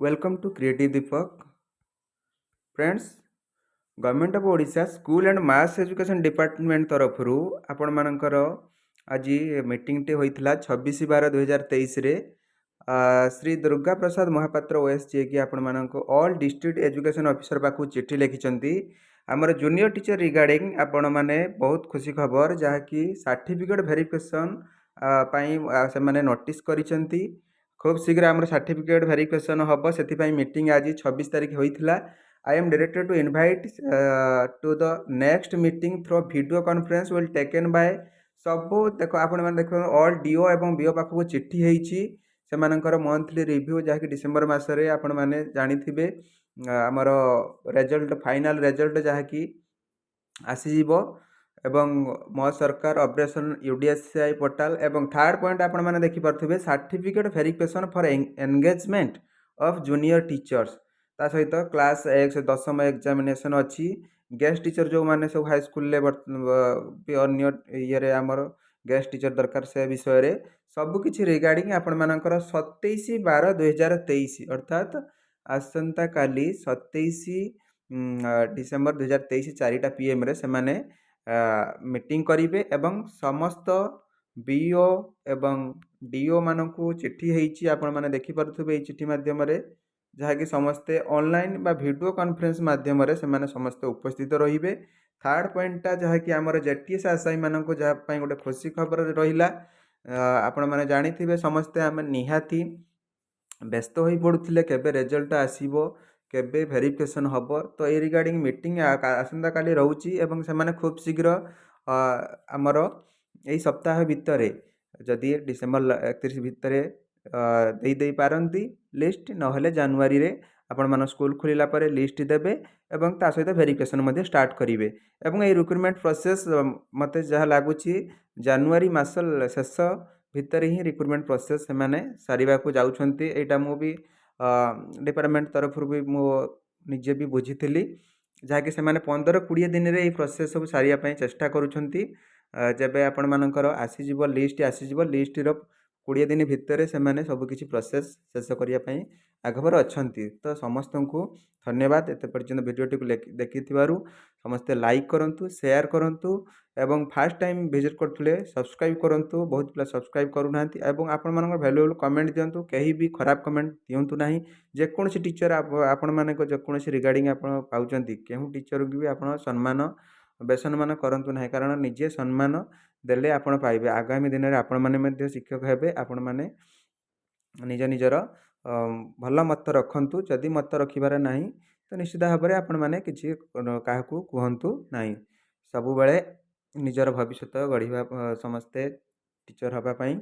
Welcome to Creative Deepak. Friends, government of Odisha school and mass education department तरफरु आपण मानकर आज मीटिंगटे होइथिला 26/12/2023 रे श्री दुर्गा प्रसाद महापात्र ओएस जे कि आपण मानको ऑल डिस्ट्रिक्ट एजुकेशन ऑफिसर पाखु चिट्ठी लिखिचंती हमर जूनियर टीचर रिगार्डिंग आपण माने बहुत खुशी खबर जहा कि सर्टिफिकेट वेरिफिकेशन पई से माने नोटिस करिसंती खूब शीघ्र हमर सर्टिफिकेट वेरिफिकेशन हबो सेति मीटिंग आज 26 तारिख होइथिला। I am directed to invite to the next meeting through video conference will taken by सब देखो आपण माने देखो ऑल डीओ एवं बीओ पाखु चिट्ठी हेइची सेमानकर मंथली रिव्यू जहा कि डिसेंबर मासरे आपण माने जानिथिबे हमर रिजल्ट फाइनल रिजल्ट जहा कि आसी जीवो एवं Mo Sarkar operation UDSI portal एवं थर्ड पॉइंट आपण माने देखि परथिबे certificate verification for engagement of junior teachers ता सहित क्लास 10th एग्जामिनेशन अच्छी गेस्ट टीचर जो माने सब हाई स्कूल अन्य ये आमर गेस्ट टीचर दरकार से विषय रे सब किछि रिगार्डिंग आपण मानकर 27/12/2023 अर्थात आसंता काली 27 डिसेंबर 2023 4टा PM रे से माने मीटिंग करिवे एवं समस्त बीओ एवं डीओ मानकू चिट्ठी हेइची आपण माने देखि परथुबे ए चिट्ठी माध्यम रे जहा कि समस्ते ऑनलाइन बा वीडियो कॉन्फ्रेंस माध्यम रे से माने समस्त उपस्थित रहिबे। थर्ड पॉइंटटा जहा कि हमर जेटीएस आसाई मानकू जहा पई गोटे खुशी खबर रहिला आपण माने जानिथिबे समस्ते हम निहाती व्यस्त होई पडुथिले केबे रिजल्ट आसीबो केबे वेरिफिकेशन हबो तो ए रिगार्डिंग मीटिंग आसंता काली रहउची एवं से माने खूब शीघ्र हमर एई सप्ताह भितरे जदि डिसेंबर 31 भितरे दे पारती लिस्ट नहले जनवरी रे आपण मान स्कूल खोलिला परे लिस्ट देबे एवं ता सहित वेरिफिकेशन मध्ये स्टार्ट करिवे एवं ए रिक्रुटमेंट प्रोसेस मते जहा लागुची जनवरी मास शेष भितर ही रिक्रुटमेंट प्रोसेस से माने सारिबा को जाउछंती एटा मु भी डिपार्टमेंट तरफ भी मु निजे भी बुझीथिली जहा कि से माने 15-20 दिन रे ए प्रोसेस सब सारिया पई चेष्टा करूछंती जेबे आपण मानकर आसी जीवो लिस्ट रो 20 दिन भितर से माने सब किछि प्रोसेस शेष करिया पई आगभर अछंती तो समस्त को धन्यवाद एते पर्यंत वीडियो टिक देखिथिबारु समस्त लाइक करंतु शेयर करंतु एवं फर्स्ट टाइम विजिट करथुले सब्सक्राइब करंतु बहुत पिला सब्सक्राइब करू नांती एवं आपण मानकर वैल्यूएबल कमेंट दियंतु कहीं भी खराब कमेंट दियंतु नाही जे कोनसी टीचर आपण माने को जे कोनसी रिगार्डिंग आपण पाउचंती केहू टीचर को भी आपण सम्मान बेसम्मान करंतु नाही कारण निजे सम्मान देले आपण पाइबे आगामी दिन रे आपण माने मध्ये शिक्षक हेबे आपण माने निज निजर भल मत रखंतु जदि मत रखिबार नाही तो निश्चित भाव में आपण माने किछि काहाकू कहंतु नाही सबु बेले निजर भविष्य गढ़िबा समस्ते टीचर हबा पई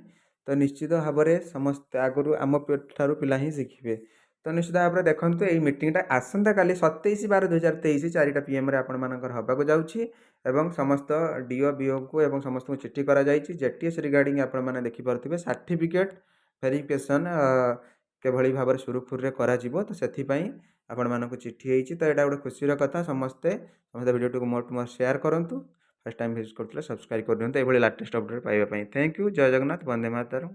तो निश्चित भाव में समस्त आगु आम ठारू पिला ही शिखिबे तो निश्चित भाव में देखंतु एई मीटिंगटा आसंता काली 27/12/2023 4टा PM रे आपण मानकर हबाको जाउछि एवं समस्त डीओ बीओ को एवं समस्त को चिट्ठी करा जाइछि जेटीएस रिगार्डिंग आपण माने देखि परथिबे सर्टिफिकेट वेरिफिकेशन के भली भाव में सुरुखुर रे करा जिवो तो सेथि पई आपण मानको चिट्ठी हेइछि तो एटा गोटे खुशीर कथा समस्ते वीडियो को मोर टू मोर शेयर करंतु फर्स्ट टाइम विजिट करथले सब्सक्राइब कर दियंतु ए भली लेटेस्ट अपडेट पाइबा पई थैंक यू जय जगन्नाथ वंदे मातरम।